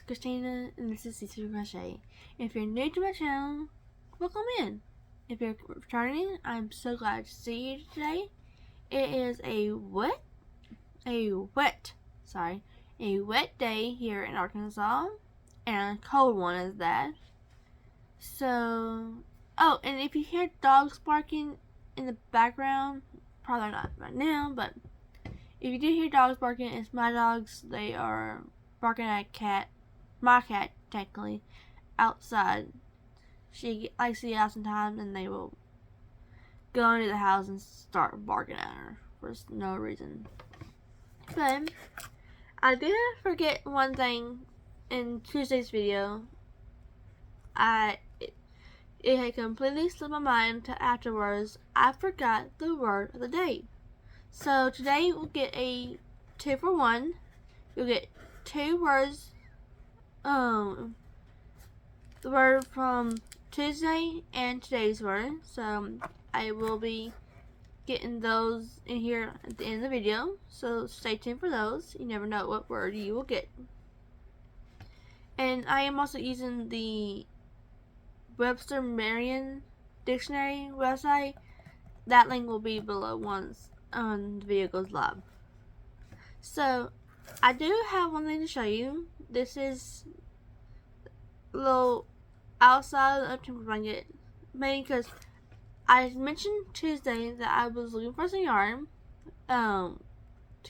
Christina, and this is Cecil Crochet. If you're new to my channel, welcome in. If you're returning, I'm so glad to see you today. It is a wet day here in Arkansas, and a cold one is that. So, oh, and if you hear dogs barking in the background, probably not right now, but if you do hear dogs barking, it's my dogs. They are barking at my cat, technically, outside. She likes to get out sometimes, and they will go into the house and start barking at her for no reason. But I did forget one thing in Tuesday's video. It had completely slipped my mind to afterwards. I forgot the word of the day. So today we'll get a 2-for-1. You'll get 2 words. The word from Tuesday and today's word. So I will be getting those in here at the end of the video. So stay tuned for those. You never know what word you will get. And I am also using the Webster Merriam Dictionary website. That link will be below once the video goes live. So I do have one thing to show you. This is a little outside of the blanket, mainly because I mentioned Tuesday that I was looking for some yarn to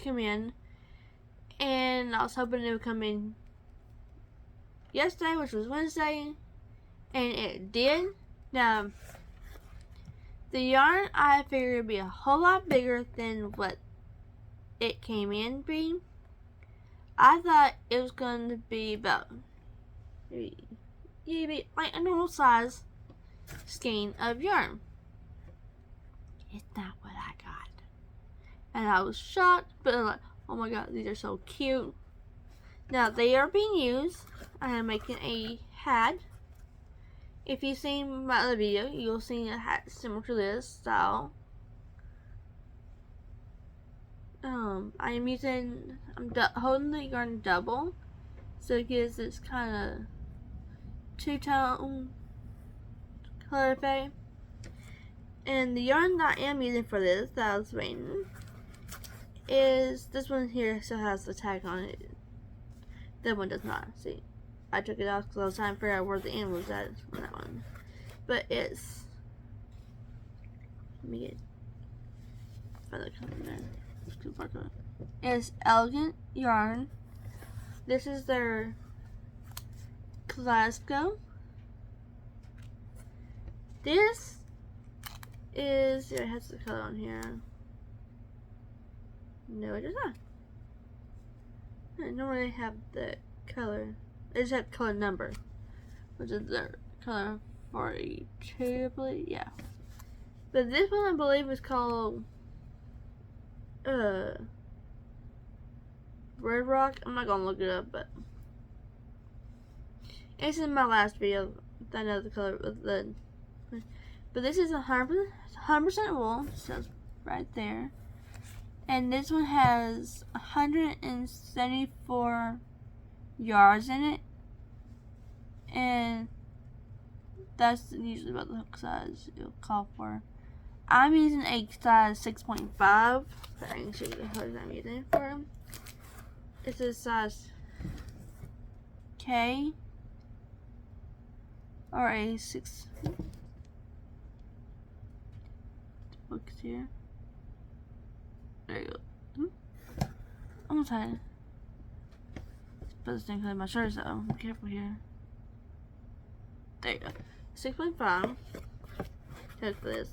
come in, and I was hoping it would come in yesterday, which was Wednesday, and it did. Now, the yarn I figured would be a whole lot bigger than what it came in being. I thought it was going to be about maybe like a normal size skein of yarn. It's not what I got. And I was shocked, but like, oh my god, these are so cute. Now they are being used. I am making a hat. If you've seen my other video, you'll see a hat similar to this style. I'm holding the yarn double, so it gives this kind of two-tone color effect. And the yarn that I am using for this, that I was waiting, is this one here. Still has the tag on it. That one does not. See, I took it off because I was trying to figure out where the end was at on that one. But it's, let me get further color in there. It's too far color. It's Elegant Yarn. This is their Glasgow. This is, it has the color on here. No, it does not. I normally have the color. They just have color number, which is their color 42, I believe. Yeah. But this one I believe is called Red Rock. I'm not gonna look it up, but it's in my last video. I know the color of the. But this is 100% wool, so right there. And this one has 174 yards in it, and that's usually about the hook size it'll call for. I'm using a size 6.5. I can show you the hooks I'm using for. It's a size K or a 6. Books here. There you go. Almost had it. Put this thing in my shirt, so be careful here. There you go. 6.5. Take this.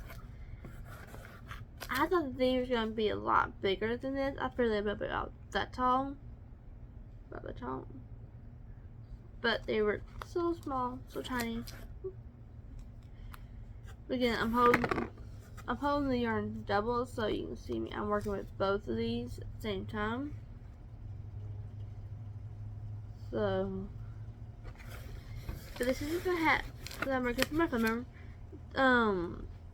I thought these were going to be a lot bigger than this. I figured they would be about that tall. About that tall. But they were so small, so tiny. Again, I'm holding the yarn double so you can see me. I'm working with both of these at the same time. So, but this is the hat that I'm working for my phone.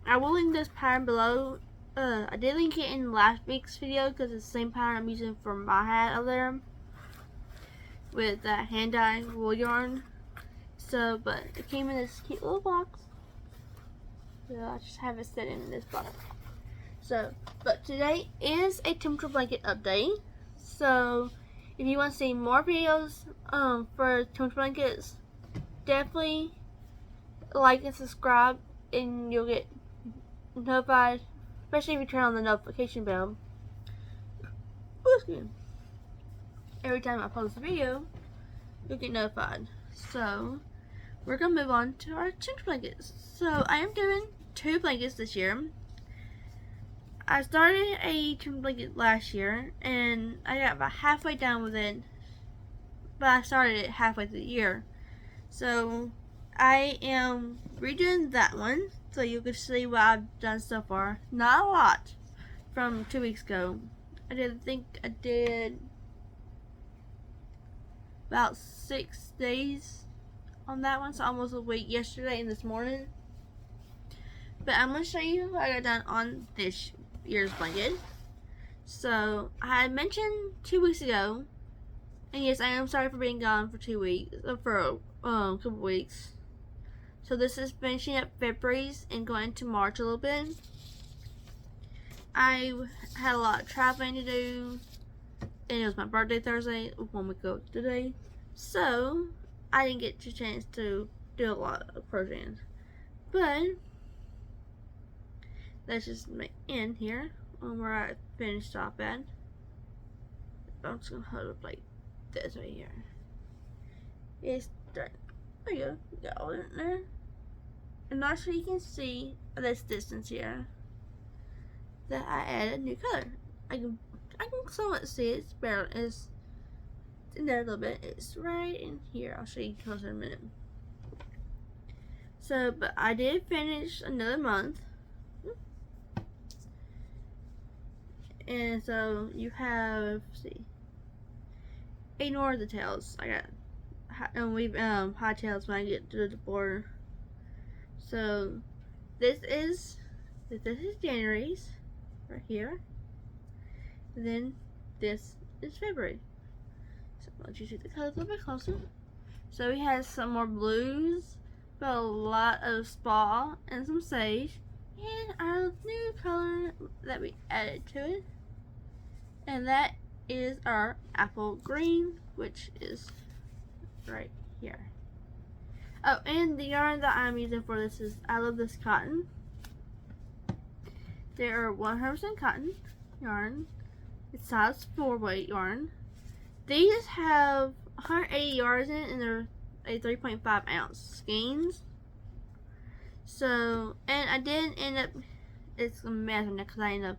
I will link this pattern below. I did link it in last week's video because it's the same pattern I'm using for my hat over there. with that hand dye wool yarn. So, but it came in this cute little box. So I just have it set in this box. So, but today is a temperature blanket update. So, if you want to see more videos for temperature blankets, definitely like and subscribe, and you'll get notified, especially if you turn on the notification bell. Ooh, excuse me. Every time I post a video, you'll get notified. So, we're going to move on to our temperature blankets. So, I am doing 2 blankets this year. I started a temperature blanket last year, and I got about halfway done with it, but I started it halfway through the year. So, I am redoing that one, so you can see what I've done so far. Not a lot from 2 weeks ago. I think I did about 6 days on that one, so almost a week yesterday and this morning. But I'm going to show you what I got done on this year's blanket. So, I had mentioned 2 weeks ago, and yes, I am sorry for being gone for 2 weeks, for a couple weeks. So this is finishing up February's and going into March a little bit. I had a lot of traveling to do, and it was my birthday Thursday, 1 week ago today. So, I didn't get a chance to do a lot of crocheting. But, let's just end here on where I finished off at. I'm just going to hold it like this right here. It's done. There you go. You got all in there. And not sure you can see this distance here that I added a new color. I can somewhat see it. It's barely, it's in there a little bit. It's right in here. I'll show you closer in a minute. So, but I did finish another month. And so you have, see, ignore the tails. I got, and we've high tails when I get to the border. So this is January's right here. And then this is February. So I'll let you see the colors a little bit closer. So we have some more blues, but a lot of spa and some sage, and our new color that we added to it, and that is our apple green, which is right here. Oh, and the yarn that I'm using for this is I Love This Cotton. They are 100% cotton yarn. It's size 4 weight yarn. These have 180 yards in it, and they're a 3.5 ounce skeins. So, and I did end up, it's a mess because I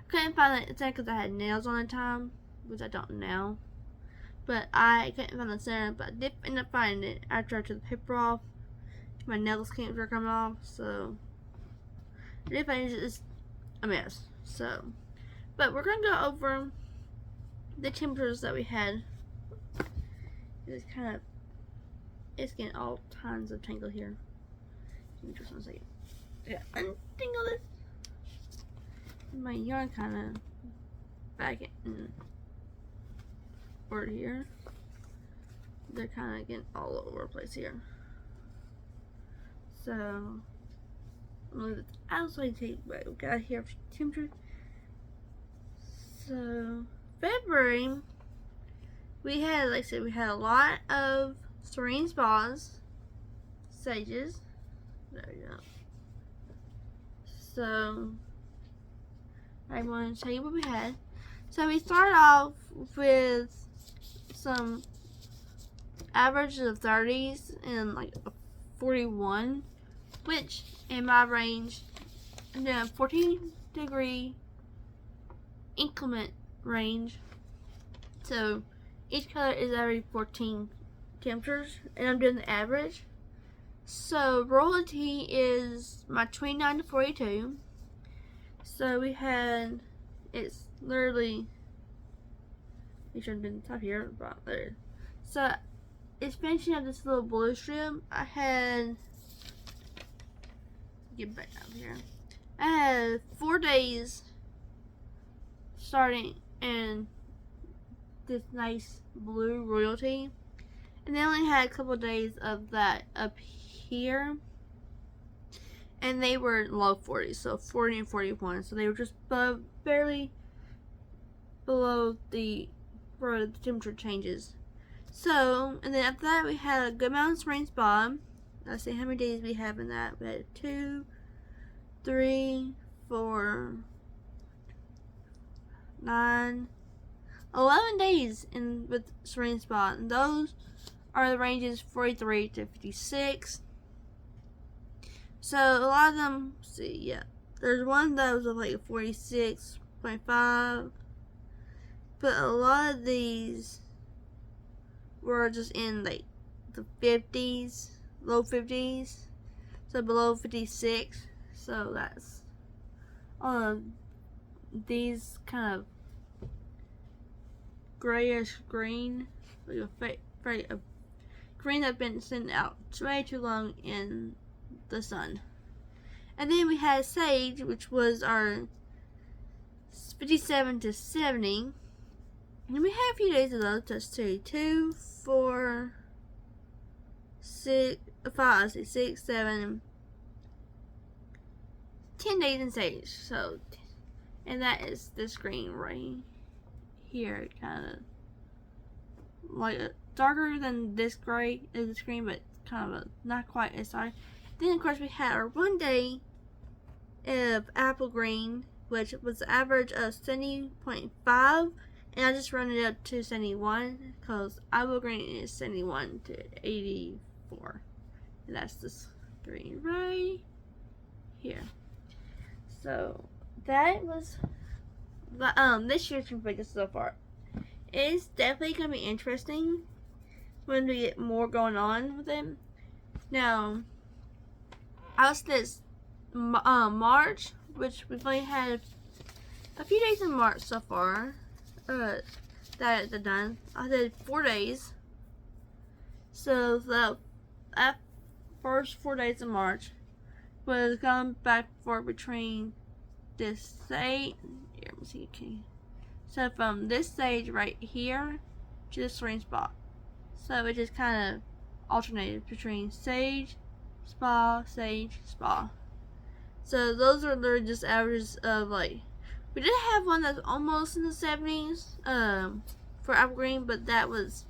couldn't find it. It's because I had nails on the time, which I don't now. But I couldn't find the center, but I did end up finding it after I took the paper off. My nails can't come off, so I did find it's a mess. So, but we're gonna go over the temperatures that we had. It's getting all kinds of tangle here. Give me just 1 second. Yeah, untangle this. My yarn kind of back in over here. They're kind of getting all over the place here. So, I'm gonna leave it out so I can take what we got here for temperature. So, February, we had, like I said, we had a lot of serene spas, sages. There we go. So, I want to tell you what we had. So, we started off with some average of 30s and like a 41, which in my range, and then a 14-degree inclement range. So each color is every 14 temperatures, and I'm doing the average. So royalty is my 29 to 42. So we had, it's literally, make sure I'm doing the top here, about there. So it's finishing up this little blue strip. I had, get back up here. I had 4 days starting in this nice blue royalty. And they only had a couple of days of that up here. And they were low 40s, so 40 and 41. So they were just barely below where the temperature changes. So, and then after that we had a good amount of spring spa. Let's see how many days we have in that. We had 2, 3, 4, 9, 11 days with serene spot, and those are the ranges 43 to 56. So a lot of them, see, yeah, there's one that was like 46.5, but a lot of these were just in like the 50s, low 50s, so below 56. So that's all of these kind of grayish green, like a green that's been sitting out way too long in the sun. And then we had sage, which was our 57 to 70. And we had a few days of those. That's 2, 4, 6, 5, 6, 7, 10 days in sage. So, and that is this green right here, kind of like darker than this gray is this green, but kind of not quite as dark. Then of course we had our 1 day of apple green, which was the average of 70.5, and I just run it up to 71 because apple green is 71 to 84, and that's this green right here. So that was this year's figures so far. It's definitely gonna be interesting when we get more going on with them. Now, I was this March, which we've only had a few days in March so far. That I've done. I did 4 days. So that first 4 days of March was going back and forth between this sage. Here, let me see. Okay. So from this sage right here to the serene spot. So it just kind of alternated between sage, spa, sage, spa. So those are literally just averages of like. We did have one that's almost in the 70s for apple green, but it was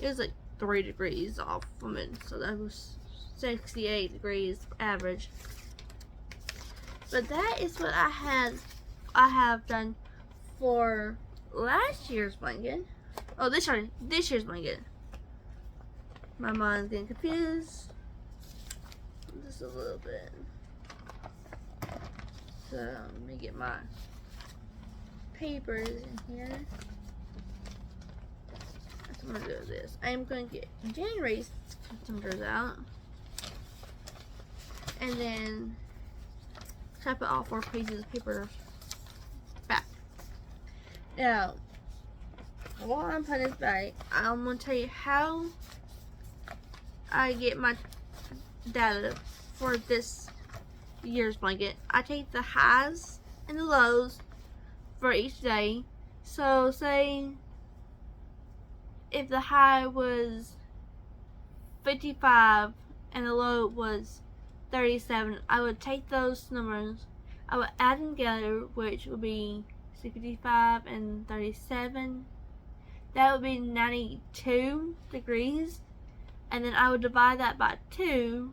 like 3 degrees off from it. So that was 68 degrees average. But that is what I have done for last year's blanket. Oh, this year's blanket. My mind's getting confused just a little bit. So let me get my papers in here. That's what I'm gonna do with this. I am going to get January's temperatures out, and then try to put all 4 pieces of paper back. Now, while I'm putting this back, I'm going to tell you how I get my data for this year's blanket. I take the highs and the lows for each day. So say if the high was 55 and the low was 37, I would take those numbers, I would add them together, which would be 55 and 37. That would be 92 degrees. And then I would divide that by 2,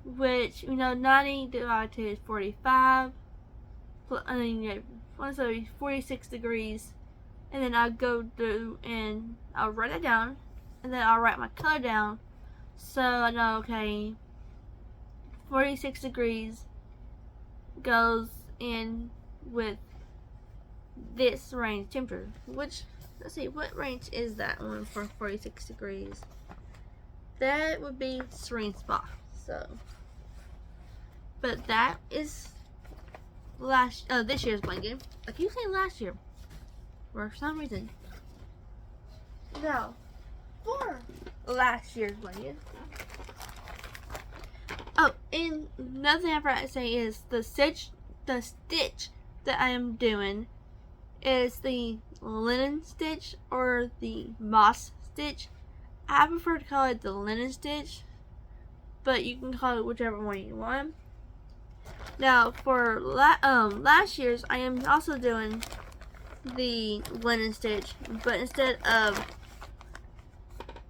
which, 90 divided by 2 is 45. And then, so 46 degrees. And then I'll go through and I'll write it down. And then I'll write my color down. So I know, okay, 46 degrees goes in with this range temperature. Which, let's see, what range is that one for 46 degrees? That would be serene spot. So, but that is this year's blanket. I keep saying last year for some reason. Now, for last year's blanket. Oh, and another thing I forgot to say is the stitch that I am doing is the linen stitch or the moss stitch. I prefer to call it the linen stitch, but you can call it whichever one you want. Now for last year's, I am also doing the linen stitch, but instead of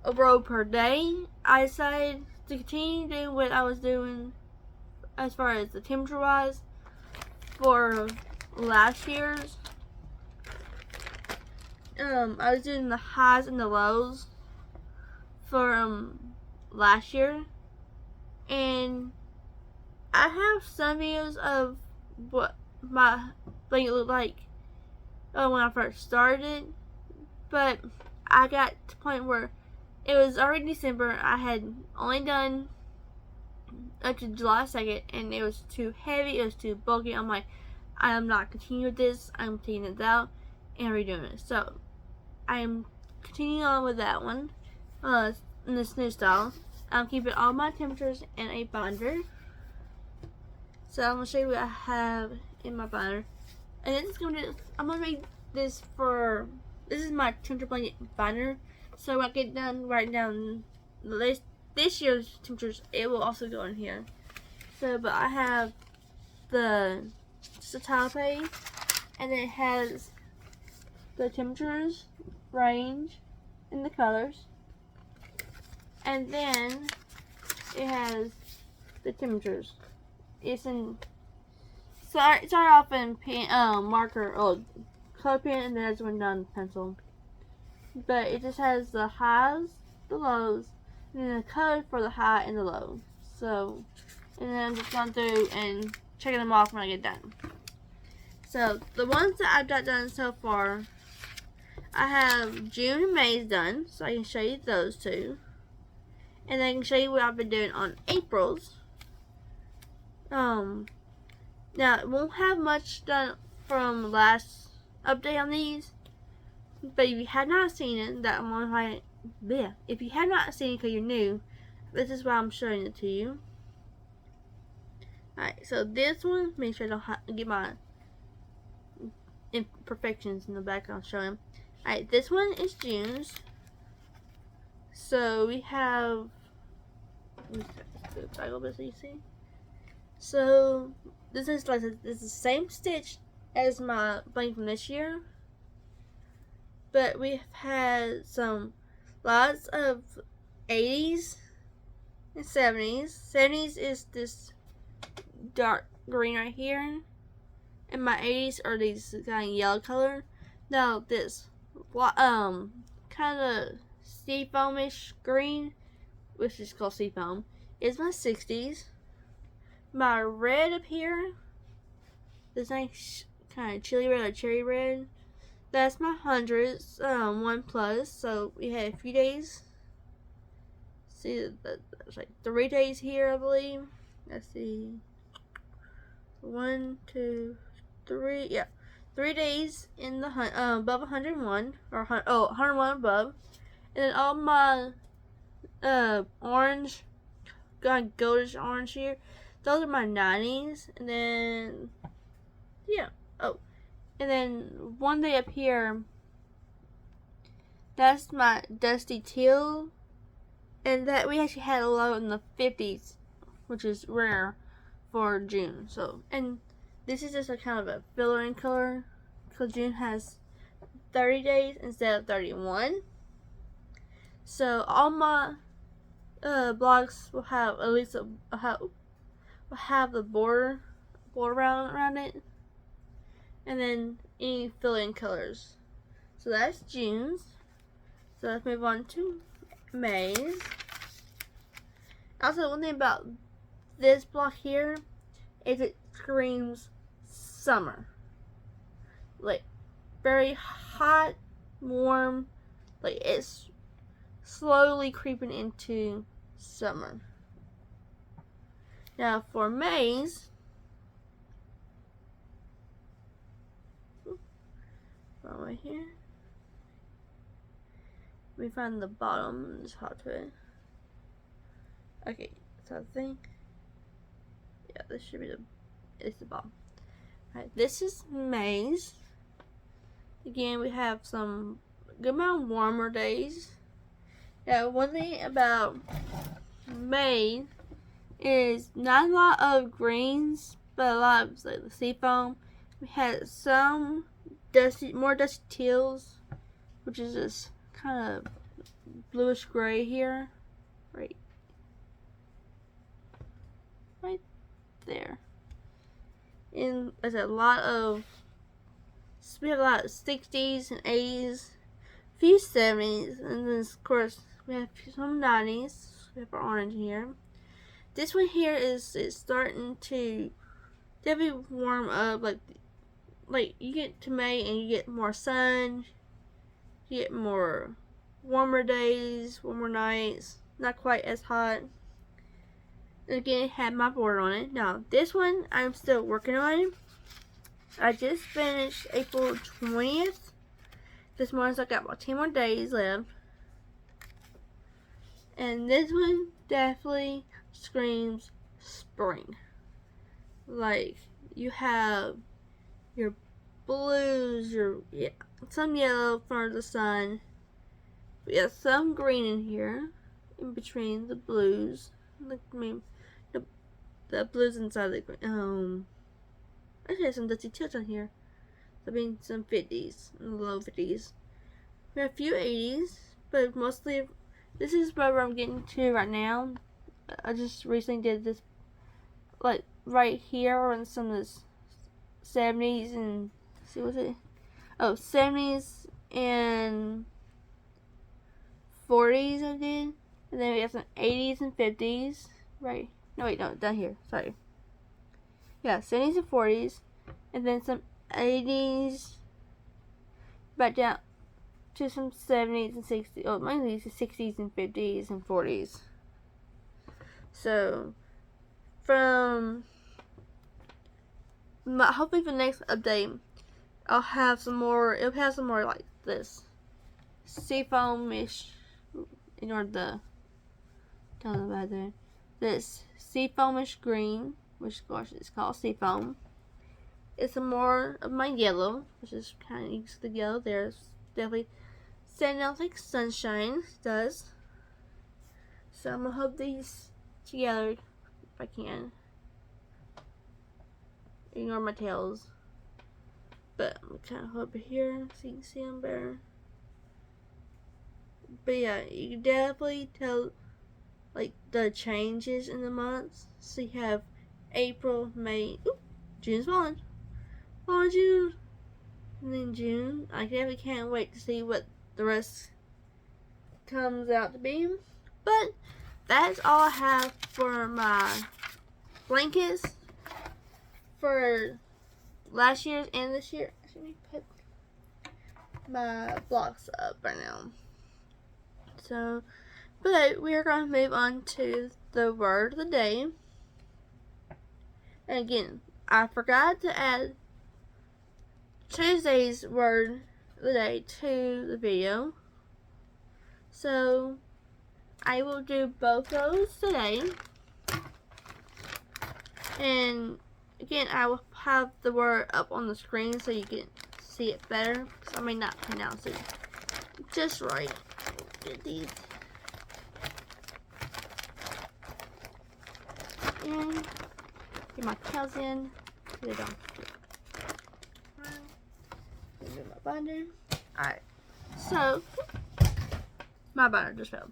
a row per day, I decided to continue doing what I was doing as far as the temperature wise for last year's. I was doing the highs and the lows for last year, and I have some videos of what my blanket looked like when I first started, but I got to the point where it was already December. I had only done up to July 2nd, and it was too heavy, it was too bulky. I'm like, I am not continuing with this. I'm taking it out and redoing it. So I am continuing on with that one in this new style. I'm keeping all my temperatures in a binder. So I'm gonna show you what I have in my binder, and this is I'm gonna make this for. This is my temperature blanket binder. So when I get done writing down the list, this year's temperatures, it will also go in here. So, but I have just a tile page, and it has the temperatures, range, and the colors, and then it has the temperatures. It's in start off in pen, marker or color pen, and then there's one done pencil. But it just has the highs, the lows, and then the color for the high and the low. So, and then I'm just going through and checking them off when I get done. So the ones that I've got done so far, I have June and May's done, so I can show you those two, and I can show you what I've been doing on April's. Now it won't have much done from last update on these, but if you have not seen it, if you have not seen it because you're new, this is why I'm showing it to you. Alright, so this one, make sure I don't get my imperfections in the back. I'll show them. Alright, this one is June's. So we have, back a little bit so you see. So this is the same stitch as my blanket from this year, but we've had lots of 80s and 70s. 70s is this dark green right here, and my 80s are these kind of yellow color. Now this kind of seafoamish green, which is called seafoam, is my 60s. My red up here, this nice kind of chili red or cherry red, that's my hundreds, 1+. So we had a few days. See, there's like 3 days here, I believe. Let's see, 1, 2, 3. Yeah, 3 days in the above 101 or 101 above, and then all my orange, goldish orange here. Those are my 90s, and then yeah. Oh, and then one day up here, that's my dusty teal, and that we actually had a low in the 50s, which is rare for June. So, and this is just a kind of a filler in color, because June has 30 days instead of 31. So all my blocks will have at least will have the border around it, and then any fill-in colors. So that's June's. So let's move on to May's. Also, one thing about this block here is it screams summer. Like, very hot, warm, like it's slowly creeping into summer. Now for May's, right here, let me find the bottom and just hot to it. Okay, so I think, yeah, this should be it's the bottom. Alright, this is May's. Again, we have some good amount of warmer days. Now, one thing about May is not a lot of greens, but a lot of like the seafoam. We had some more dusty teals, which is just kind of bluish gray here, right there. And there's a lot of, we have a lot of 60s and 80s, a few 70s, and then of course we have some 90s. We have our orange here. This one here is starting to definitely warm up. Like you get to May and you get more sun, you get more warmer days, warmer nights, not quite as hot. And again, it had my border on it. Now this one I'm still working on. I just finished April 20th. This morning, so I got about 10 more days left. And this one definitely screams spring. Like, you have your blues, some yellow for the sun. We have some green in here, in between the blues. The blues inside the green. Actually, some dusty teals on here. I mean, some 50s, low 50s. We have a few 80s, but mostly, this is where I'm getting to right now. I just recently did this, like, right here on some of the 70s and, see what's it? Oh, 70s and 40s I did. And then we have some 80s and 50s, right? No, wait, no, down here, sorry. Yeah, 70s and 40s, and then some 80s, back down to some 70s and 60s, oh, mainly 60s and 50s and 40s. So, from hopefully for the next update, it'll have some more like this seafoamish, in order to tell them about that. This seafoamish green, which of course is called seafoam. It's some more of my yellow, which is kind of used to the yellow there. It's definitely standing out like sunshine does. So I'm gonna hold these together if I can. Ignore my tails. But I'm gonna kind of hold it here so you can see them better. But yeah, you can definitely tell like the changes in the months. So you have April, May, June's falling. June, and then June. I definitely can't wait to see what the rest comes out to be. But that's all I have for my blankets for last year's and this year. Let me put my blocks up right now. So, but we are going to move on to the word of the day. And again, I forgot to add Tuesday's word of the day to the video. So, I will do both those today. And again, I will have the word up on the screen so you can see it better, because I may not pronounce it just right. Get these in. Get my tails in. They don't. Move my binder. Alright. So, my binder just fell.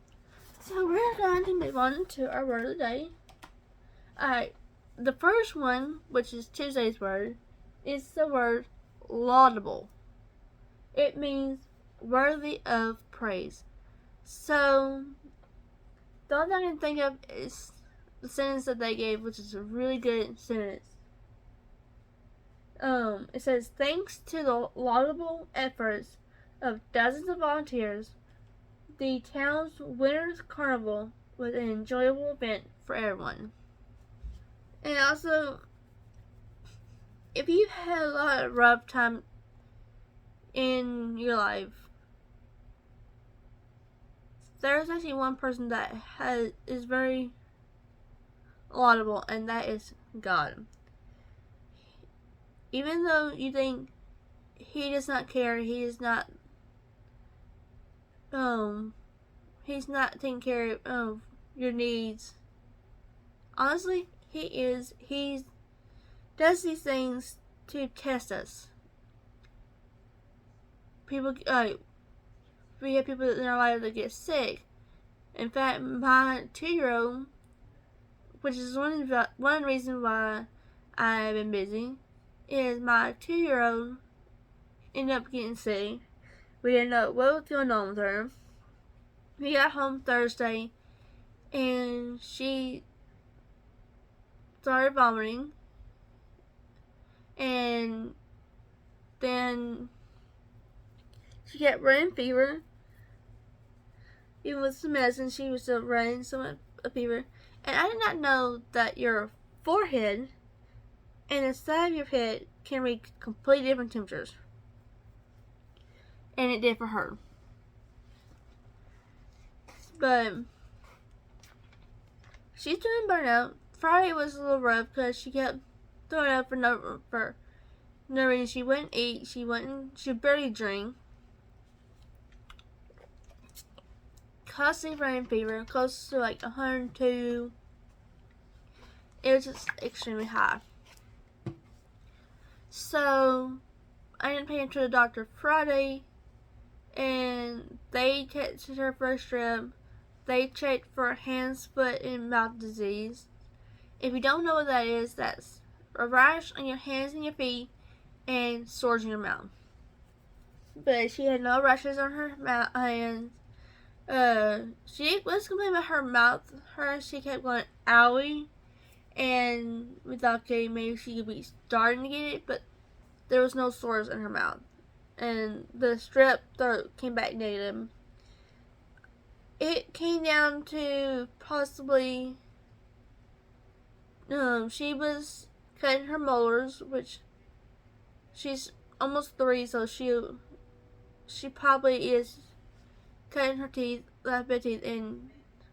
So, we're going to move on to our word of the day. Alright. The first one, which is Tuesday's word, is the word laudable. It means worthy of praise. So, the only thing I can think of is the sentence that they gave, which is a really good sentence. It says, thanks to the laudable efforts of dozens of volunteers, the town's Winter's Carnival was an enjoyable event for everyone. And also, if you've had a lot of rough time in your life, there's actually one person that is very laudable, and that is God. Even though you think he does not care. He's not taking care of your needs. Honestly, he does these things to test us. People, we have people in our lives that get sick. In fact, my 2-year-old, which is one reason why I've been busy, is my 2-year-old ended up getting sick. We didn't know what was going on with her. We got home Thursday, and she started vomiting, and then she kept running fever. Even with some medicine, she was still running some fever. And I did not know that your forehead and the side of your head can reach completely different temperatures. And it did for her. But she's doing burnout. Friday was a little rough because she kept throwing up for no reason. She wouldn't eat. She barely drink. Constantly running fever, close to like 102. It was just extremely high. So I didn't pay her to the doctor Friday, and they tested her for a strep. They checked for hands, foot, and mouth disease. If you don't know what that is, that's a rash on your hands and your feet and sores in your mouth. But she had no rashes on her hands. She was complaining about her mouth. She kept going owie, and we thought, okay, maybe she could be starting to get it, but there was no sores in her mouth. And the strep throat came back negative. It came down to possibly, she was cutting her molars, which she's almost 3, so she probably is cutting her teeth, left bit teeth, and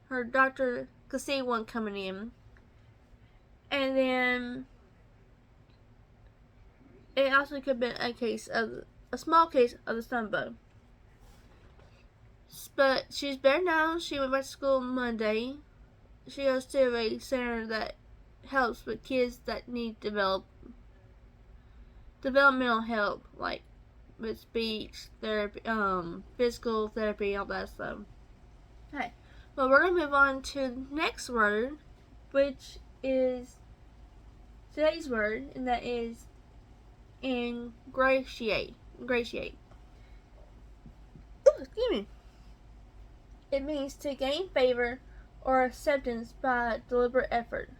her doctor could see one coming in. And then it also could have been a small case of the sunbug. But she's better now. She went back to school Monday. She goes to a center that helps with kids that need developmental help, like with speech therapy, physical therapy, all that stuff. Okay, well, we're gonna move on to the next word, which is today's word, and that is ingratiate. Ingratiate. Ooh, excuse me. It means to gain favor or acceptance by deliberate effort.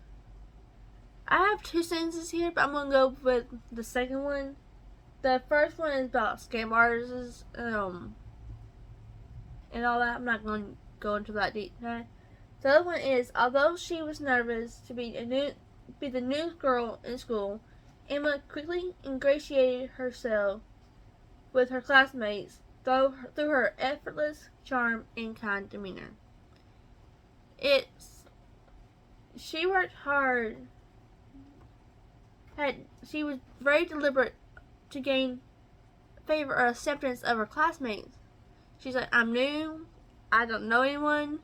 I have 2 sentences here, but I'm gonna go with the second one. The first one is about scam artists, and all that. I'm not going to go into that detail. The other one is, although she was nervous to be the new girl in school, Emma quickly ingratiated herself with her classmates through her effortless charm and kind demeanor. She worked hard. She was very deliberate to gain favor or acceptance of her classmates. She's like, I'm new, I don't know anyone,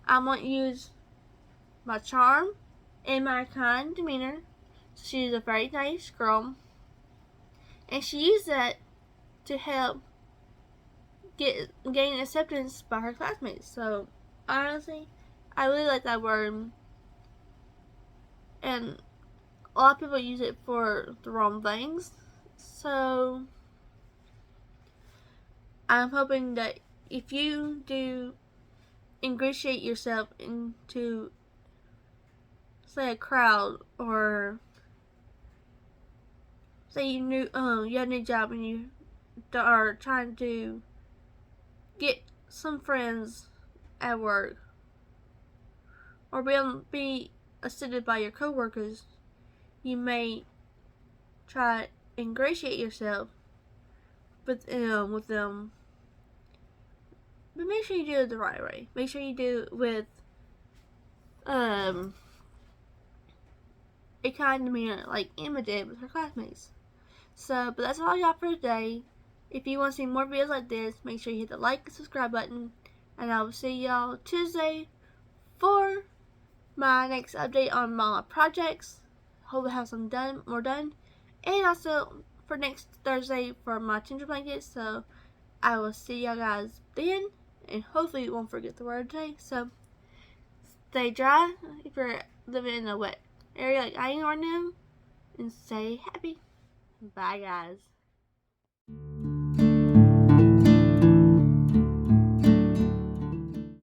I want to use my charm and my kind demeanor. She's a very nice girl, and she used that to help gain acceptance by her classmates. So honestly, I really like that word, and a lot of people use it for the wrong things. So I'm hoping that if you do ingratiate yourself into, say, a crowd, or say you had a new job and you are trying to get some friends at work, or be assisted by your coworkers, you may try to ingratiate yourself with them. But make sure you do it the right way. Make sure you do it with a kind demeanor, like Emma did with her classmates. So, but that's all I got for today. If you want to see more videos like this, make sure you hit the like and subscribe button. And I will see y'all Tuesday for my next update on my projects. Hope I have some more done. And also for next Thursday for my tinder blankets. So I will see y'all guys then. And hopefully you won't forget the word today. So stay dry if you're living in a wet area like I am right now. And stay happy. Bye guys.